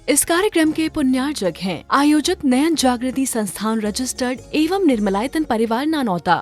इस कार्यक्रम के पुण्यार्जक हैं आयोजक नयन जागृति संस्थान रजिस्टर्ड एवं निर्मलायतन परिवार नानौता।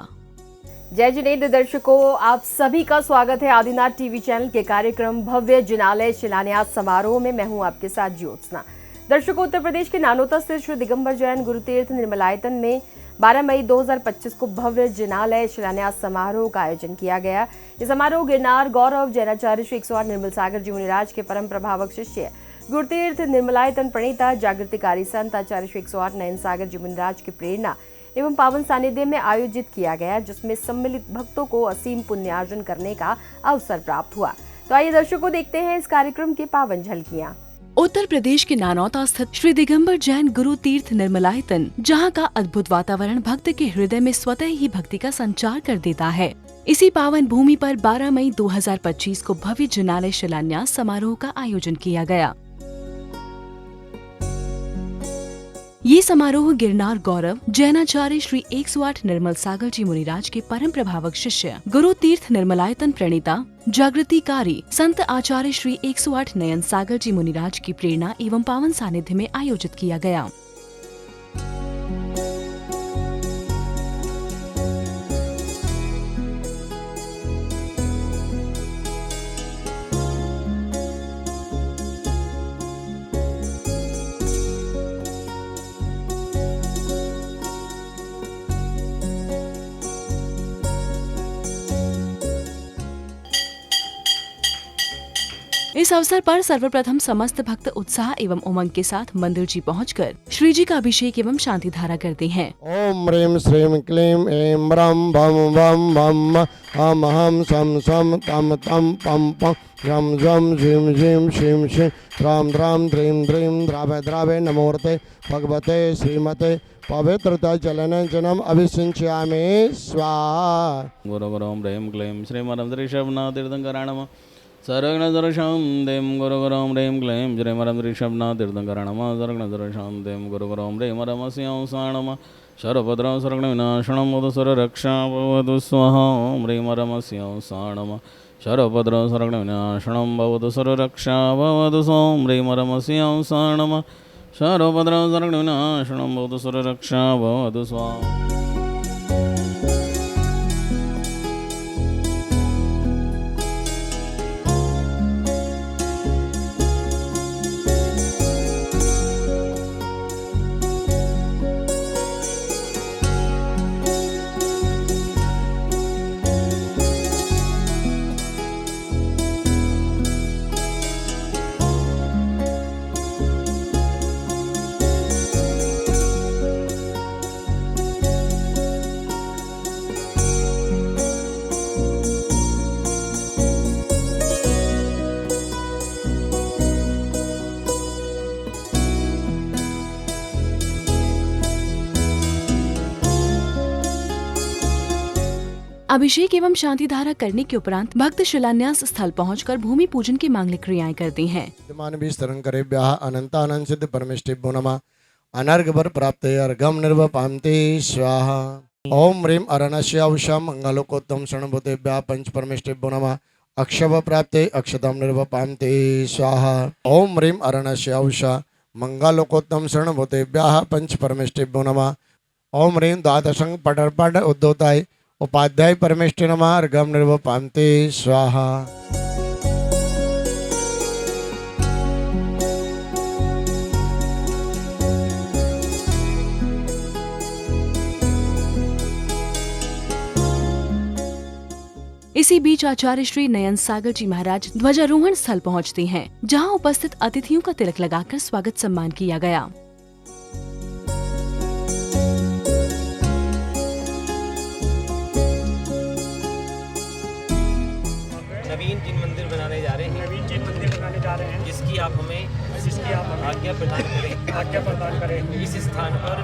जय जिनेन्द्र दर्शकों, आप सभी का स्वागत है आदिनाथ टीवी चैनल के कार्यक्रम भव्य जिनालय शिलान्यास समारोह में। मैं हूं आपके साथ ज्योत्सना। दर्शकों, उत्तर प्रदेश के नानौता स्थित श्री दिगंबर जैन गुरुतीर्थ निर्मलायतन में 12 मई 2025 को भव्य जिनालय शिलान्यास समारोह का आयोजन किया गया। ये समारोह गिरनार गौरव जैनाचार्य श्री 108 निर्मल सागर जी मुनिराज के परम प्रभावक शिष्य गुरुतीर्थ निर्मलायतन प्रणीता जागृतिकारी संत आचार्य श्री 108 नयन सागर जी मुनिराज की प्रेरणा एवं पावन सानिध्य में आयोजित किया गया, जिसमें सम्मिलित भक्तों को असीम पुण्यार्जन करने का अवसर प्राप्त हुआ। तो आइए दर्शकों देखते हैं इस कार्यक्रम की पावन झलकियां। उत्तर प्रदेश के नानौता स्थित श्री दिगंबर जैन गुरु तीर्थ निर्मलायतन, जहां का अद्भुत वातावरण भक्त के हृदय में स्वतः ही भक्ति का संचार कर देता है। इसी पावन भूमि पर 12 मई 2025 को भव्य जिनालय शिलान्यास समारोह का आयोजन किया गया। ये समारोह गिरनार गौरव जैनाचार्य श्री 108 निर्मल सागर जी मुनिराज के परम प्रभावक शिष्य गुरु तीर्थ निर्मलायतन प्रणीता जागृतिकारी संत आचार्य श्री 108 नयन सागर जी मुनिराज की प्रेरणा एवं पावन सानिध्य में आयोजित किया गया। इस अवसर पर सर्वप्रथम समस्त भक्त उत्साह एवं उमंग के साथ मंदिर जी पहुंचकर श्री जी का अभिषेक एवं शांति धारा करते हैं। ओम ह्रीं श्रीं क्लीं ऐं ब्रं भं वं भं हम हम सम सम तम तम पम पम झम झम झिम झिम शिम शिम द्राम द्राम द्रीं द्रीं द्रावे द्रावे नमोर्ते भगवते श्रीमते पवित्रता चलन जनम अभिषिंच्यामि स्वाहा। गुरु गुरु ह्रीं क्लीं श्रीमरं ऋषभनाथ तीर्थंकराणम सर्वज्ञदर्शं दें गुरु गुरुं ह्रीं क्लीं श्रीमरं ऋषभनाथ तीर्थंकराणम सर्वज्ञदर्शं दें गुरु गुरुं ह्रीं मरमस्यं साणम सर्वभद्रं सर्वविनाशनं मधुसुररक्षा भवतु स्वाहा। ह्रीं मरमस्यं साणम सर्वभद्रं सर्वविनाशनं भवतु सुररक्षा भवतु स्वाहा। ह्रीं मरमस्यं साणम सर्वभद्रं सर्वविनाशनं भवतु सुररक्षा भवतु स्वाहा। अभिषेक एवं शांति धारा करने के उपरांत भक्त शिलान्यास स्थल पहुंचकर भूमि पूजन की मांगलिक क्रियाएं करते हैं। मानवीस्तरंकरेभ्यः अनंतानंद सिद्ध परमेष्टिभ्यो नमः। अनर्घवर प्राप्ते अर्घम निर्वपान्ते स्वाहा। ओम ह्रीं अरणस्य उषा मंगलोकोत्तम शरणभूतेभ्यः पंच परमेष्टिभ्यो नमः। अक्षव प्राप्ते अक्षतम निर्वपान्ते स्वाहा। ओम ह्रीं अरणस्य उषा मंगलोकोत्तम शरणभूतेभ्यः पंच परमेष्टिभ्यो नमः। ओम ह्रीं द्वादशं पटर्पट उद्धोताय उपाध्याय परमेष्टि नमः। अर्घम निर्वपान्ते स्वाहा। इसी बीच आचार्य श्री नयन सागर जी महाराज ध्वजारोहण स्थल पहुंचते हैं, जहां उपस्थित अतिथियों का तिलक लगाकर स्वागत सम्मान किया गया। नवीन जिन मंदिर बनाने जा रहे हैं जिसकी आप हमें आज्ञा प्रदान करें। इस स्थान पर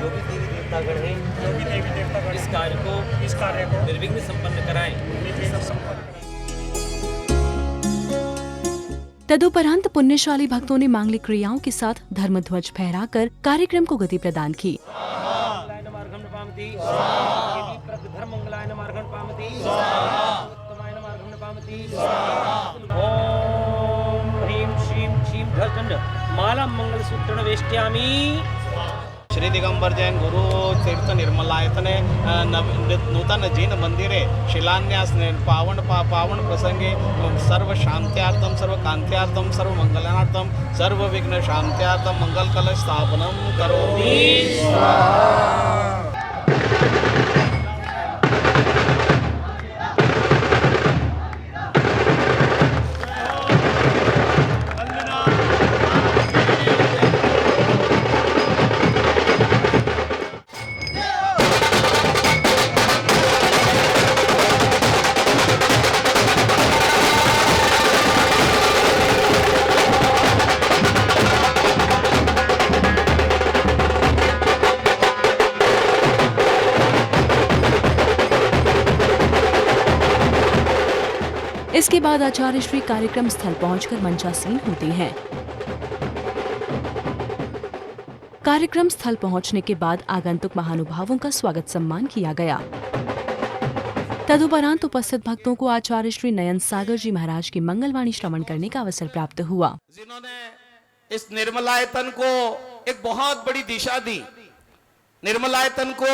जो भी देवी देवतागण हैं इस कार्य को निर्विघ्न संपन्न कराएं। तदुपरांत पुण्यशाली भक्तों ने मांगलिक क्रियाओं के साथ धर्मध्वज फहराकर कार्यक्रम को गति प्रदान की। सर्वं मंगलसूत्रेण वेष्टयामि। श्री दिगंबर जैन गुरु तीर्थ निर्मलायतने नूतन जैन मंदिरे शिलान्यास पावन प्रसंगे सर्व शांत्यार्थम सर्व कांत्यार्थम सर्व मंगलार्थम सर्व विघ्न शांत्यार्थम मंगल कलश स्थापनम करोमि। इसके बाद आचार्य श्री कार्यक्रम स्थल पहुंचकर मंचासीन होते हैं। कार्यक्रम स्थल पहुंचने के बाद आगंतुक महानुभावों का स्वागत सम्मान किया गया। तदुपरांत उपस्थित भक्तों को आचार्य श्री नयन सागर जी महाराज की मंगलवाणी श्रवण करने का अवसर प्राप्त हुआ। जिन्होंने इस निर्मलायतन को एक बहुत बड़ी दिशा दी, निर्मलायतन को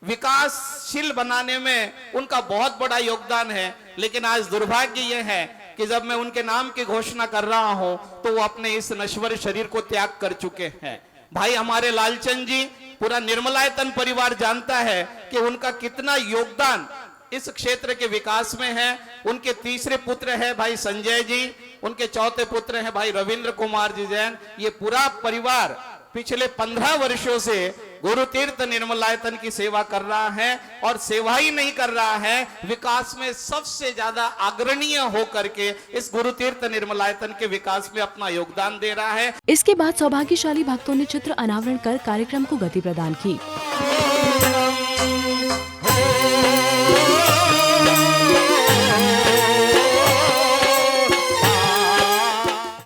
विकासशील बनाने में उनका बहुत बड़ा योगदान है। लेकिन आज दुर्भाग्य यह है कि जब मैं उनके नाम की घोषणा कर रहा हूं तो वो अपने इस नश्वर शरीर को त्याग कर चुके हैं। भाई हमारे लालचंद जी, पूरा निर्मलायतन परिवार जानता है कि उनका कितना योगदान इस क्षेत्र के विकास में है। उनके तीसरे पुत्र है भाई संजय जी, उनके चौथे पुत्र है भाई रविंद्र कुमार जी जैन। ये पूरा परिवार पिछले 15 वर्षों से गुरु तीर्थ निर्मलायतन की सेवा कर रहा है और सेवा ही नहीं कर रहा है, विकास में सबसे ज्यादा अग्रणीय होकर के इस गुरु तीर्थ निर्मलायतन के विकास में अपना योगदान दे रहा है। इसके बाद सौभाग्यशाली भक्तों ने चित्र अनावरण कर कार्यक्रम को गति प्रदान की।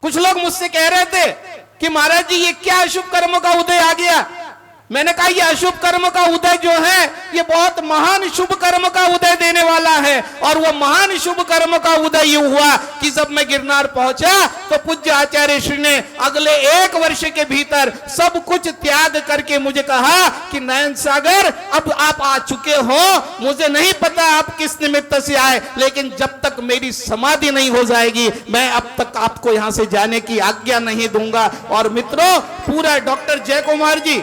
कुछ लोग मुझसे कह रहे थे कि महाराज जी ये क्या अशुभ कर्म का उदय आ गया। मैंने कहा ये अशुभ कर्म का उदय जो है ये बहुत महान शुभ कर्म का उदय देने वाला है। और वो महान शुभ कर्म का उदय ये हुआ कि जब मैं गिरनार पहुंचा तो पूज्य आचार्य श्री ने अगले 1 वर्ष के भीतर सब कुछ त्याग करके मुझे कहा कि नयन सागर अब आप आ चुके हो, मुझे नहीं पता आप किस निमित्त से आए, लेकिन जब तक मेरी समाधि नहीं हो जाएगी मैं अब तक आपको यहां से जाने की आज्ञा नहीं दूंगा। और मित्रों, पूरा डॉक्टर जय कुमार जी,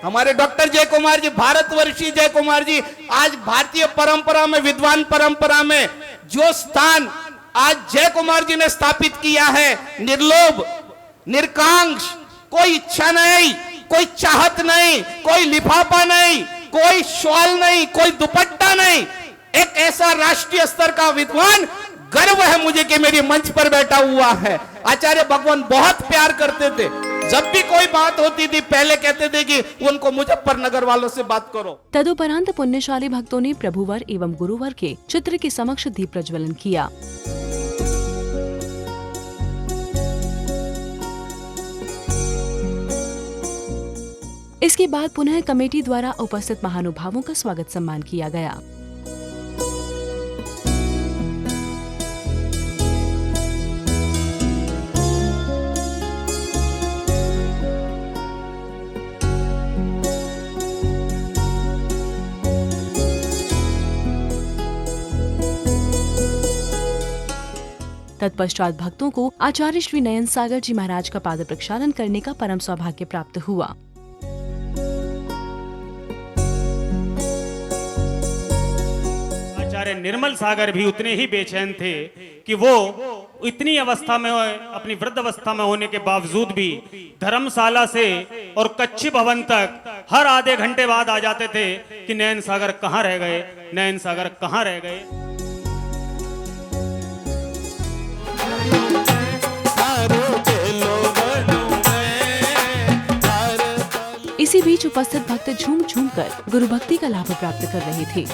हमारे डॉक्टर जय कुमार जी, भारतवर्षीय जय कुमार जी, आज भारतीय परंपरा में, विद्वान परंपरा में जो स्थान आज जय कुमार जी ने स्थापित किया है, निर्लोभ, निरकांक्ष, कोई इच्छा नहीं, कोई चाहत नहीं, कोई लिफाफा नहीं, कोई शॉल नहीं, कोई दुपट्टा नहीं, एक ऐसा राष्ट्रीय स्तर का विद्वान, गर्व है मुझे कि मेरी मंच पर बैठा हुआ है। आचार्य भगवान बहुत प्यार करते थे, जब भी कोई बात होती थी पहले कहते थे कि उनको मुजफ्फरनगर वालों से बात करो। तदुपरांत पुण्यशाली भक्तों ने प्रभुवर एवं गुरुवर के चित्र के समक्ष दीप प्रज्वलन किया। इसके बाद पुनः कमेटी द्वारा उपस्थित महानुभावों का स्वागत सम्मान किया गया। तत्पश्चात भक्तों को आचार्य श्री नयन सागर जी महाराज का पाद प्रक्षालन करने का परम सौभाग्य प्राप्त हुआ। आचार्य निर्मल सागर भी उतने ही बेचैन थे कि वो इतनी अवस्था में, अपनी वृद्ध अवस्था में होने के बावजूद भी धर्मशाला से और कच्ची भवन तक हर आधे घंटे बाद आ जाते थे कि नयन सागर कहाँ रह गए, नयन सागर कहाँ रह गए। इसी बीच उपस्थित भक्त झूम झूम कर गुरु भक्ति का लाभ प्राप्त कर रहे थे।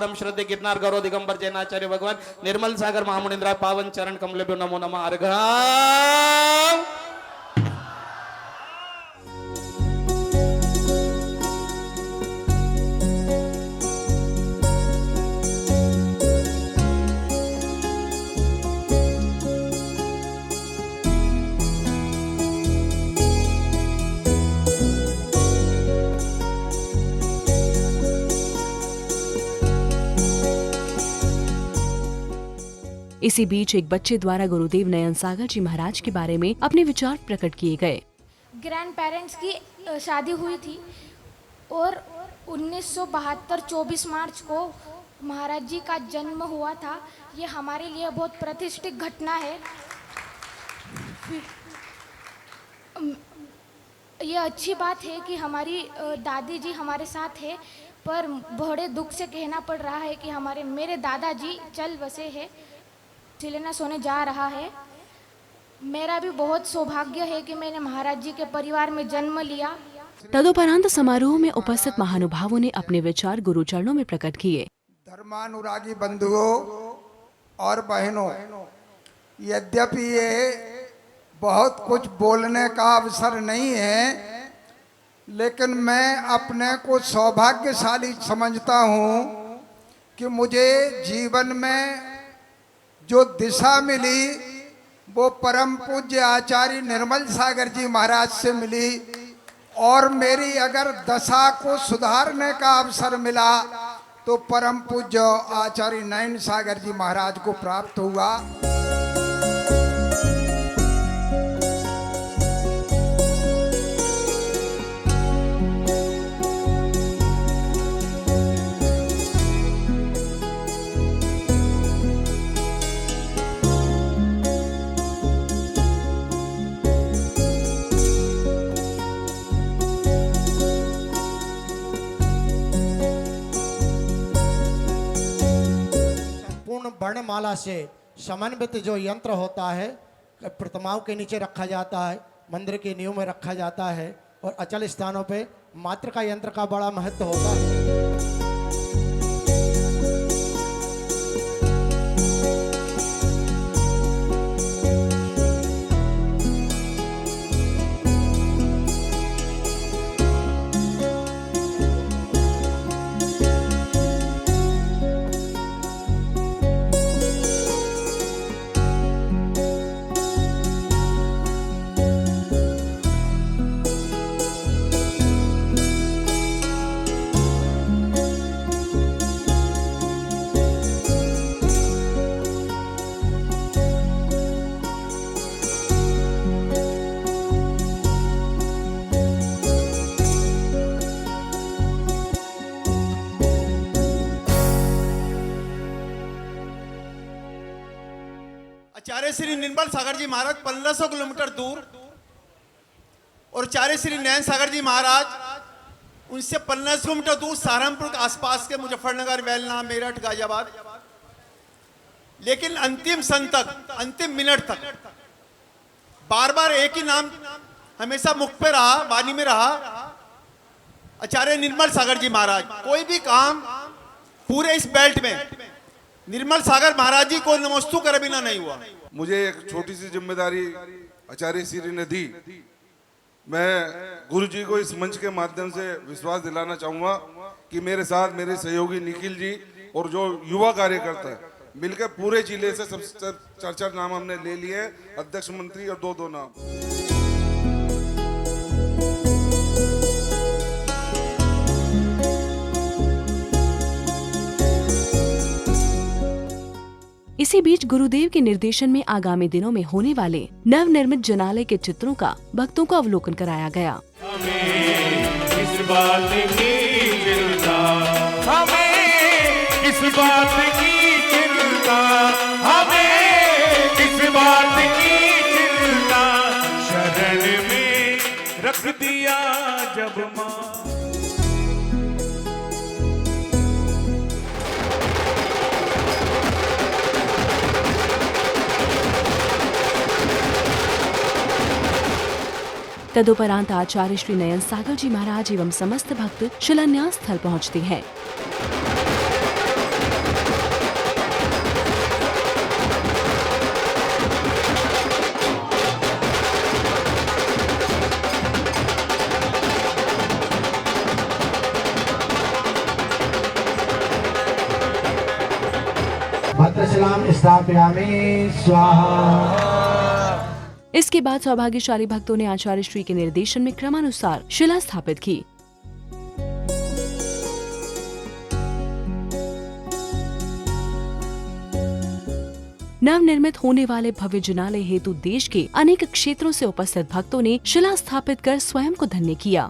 परम श्रद्धे गिरनार गौरव दिगंबर जैनाचार्य भगवान निर्मल सागर महामुनिंद्राय पावन चरण कमलेभ्यो नमो नमः। अर्घ्यम। इसी बीच एक बच्चे द्वारा गुरुदेव नयन सागर जी महाराज के बारे में अपने विचार प्रकट किए गए। ग्रैंड पेरेंट्स की शादी हुई थी और 1972 24 मार्च को महाराज जी का जन्म हुआ था। ये हमारे लिए बहुत प्रतिष्ठित घटना है। ये अच्छी बात है कि हमारी दादी जी हमारे साथ है, पर बड़े दुख से कहना पड़ रहा है कि मेरे दादाजी चल बसे हैं, शिलान्यास होने जा रहा है। मेरा भी बहुत सौभाग्य है कि मैंने महाराज जी के परिवार में जन्म लिया। तदुपरांत समारोह में उपस्थित महानुभावों ने अपने विचार गुरु चरणों में प्रकट किए। धर्मानुरागी बंधुओं और बहनों, यद्यपि ये बहुत कुछ बोलने का अवसर नहीं है, लेकिन मैं अपने को सौभाग्यशाली समझता हूँ कि मुझे जीवन में जो दिशा मिली वो परम पूज्य आचार्य निर्मल सागर जी महाराज से मिली, और मेरी अगर दशा को सुधारने का अवसर मिला तो परम पूज्य आचार्य नयन सागर जी महाराज को प्राप्त हुआ। वर्णमाला से समन्वित जो यंत्र होता है प्रतिमाओं के नीचे रखा जाता है, मंदिर के नींव में रखा जाता है, और अचल स्थानों पे मातृका यंत्र का बड़ा महत्व होता है। आचार्य श्री निर्मल सागर जी महाराज 1500 किलोमीटर दूर, और आचार्य श्री नयन सागर जी महाराज उनसे 15 किलोमीटर दूर सहारनपुर के आसपास के मुजफ्फरनगर, वेलना, मेरठ, गाजियाबाद। लेकिन अंतिम क्षण तक, अंतिम मिनट तक बार बार एक ही नाम हमेशा मुख पे रहा, वाणी में रहा, आचार्य निर्मल सागर जी महाराज। कोई भी काम पूरे इस बेल्ट में निर्मल सागर महाराज जी को नमस्तु करे बिना नहीं हुआ। मुझे एक छोटी सी जिम्मेदारी आचार्य श्री ने दी। मैं गुरु जी को इस मंच के माध्यम से विश्वास दिलाना चाहूँगा कि मेरे साथ मेरे सहयोगी निखिल जी और जो युवा कार्यकर्ता है मिलकर पूरे जिले से सब 4 नाम हमने ले लिए, अध्यक्ष, मंत्री और 2 नाम। इसी बीच गुरुदेव के निर्देशन में आगामी दिनों में होने वाले नवनिर्मित जनालय के चित्रों का भक्तों को अवलोकन कराया गया। इस बात की चिंता हमें, इस बात की चिंता हमें, इस बात की चिंता शरण में रख दिया जब माँ। तदुपरांत आचार्य श्री नयन सागर जी महाराज एवं समस्त भक्त शिलान्यास स्थल पहुँचते हैं। तक्षशिलां स्थापयामि स्वाहा। इसके बाद सौभाग्यशाली भक्तों ने आचार्य श्री के निर्देशन में क्रमानुसार शिला स्थापित की। नवनिर्मित होने वाले भव्य जिनालय हेतु देश के अनेक क्षेत्रों से उपस्थित भक्तों ने शिला स्थापित कर स्वयं को धन्य किया।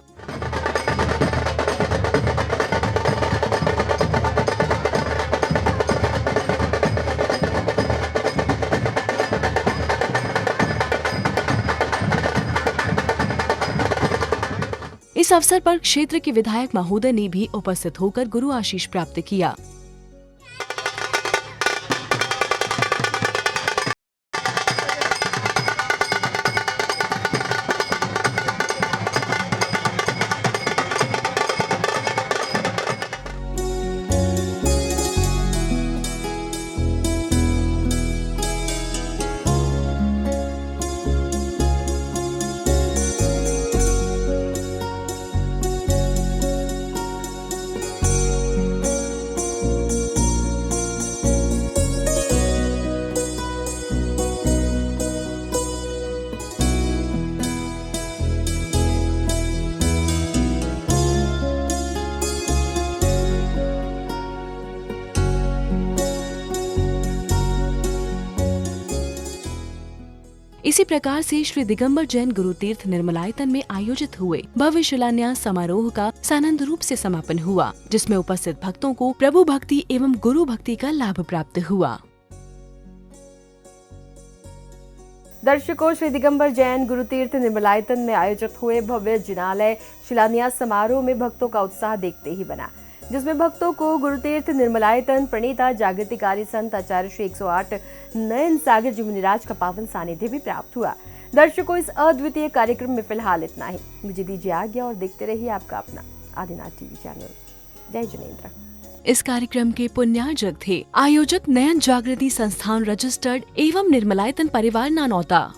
इस अवसर पर क्षेत्र के विधायक महोदय ने भी उपस्थित होकर गुरु आशीष प्राप्त किया। इसी प्रकार से श्री दिगंबर जैन गुरु तीर्थ निर्मलायतन में आयोजित हुए भव्य शिलान्यास समारोह का सानंद रूप से समापन हुआ, जिसमें उपस्थित भक्तों को प्रभु भक्ति एवं गुरु भक्ति का लाभ प्राप्त हुआ। दर्शकों, श्री दिगंबर जैन गुरु तीर्थ निर्मलायतन में आयोजित हुए भव्य जिनालय शिलान्यास समारोह में भक्तों का उत्साह देखते ही बना, जिसमें भक्तों को गुरु तीर्थ निर्मलायतन प्रणीता जागृतिकारी संत आचार्य श्री 108 नयन सागर जी मुनिराज का पावन सानिध्य भी प्राप्त हुआ। दर्शकों, इस अद्वितीय कार्यक्रम में फिलहाल इतना ही। मुझे दीजिए आज्ञा और देखते रहिए आपका अपना आदिनाथ टीवी चैनल। जय जिनेंद्र। इस कार्यक्रम के पुण्यार्जक थे आयोजक नयन जागृति संस्थान रजिस्टर्ड एवं निर्मलायतन परिवार नानौता।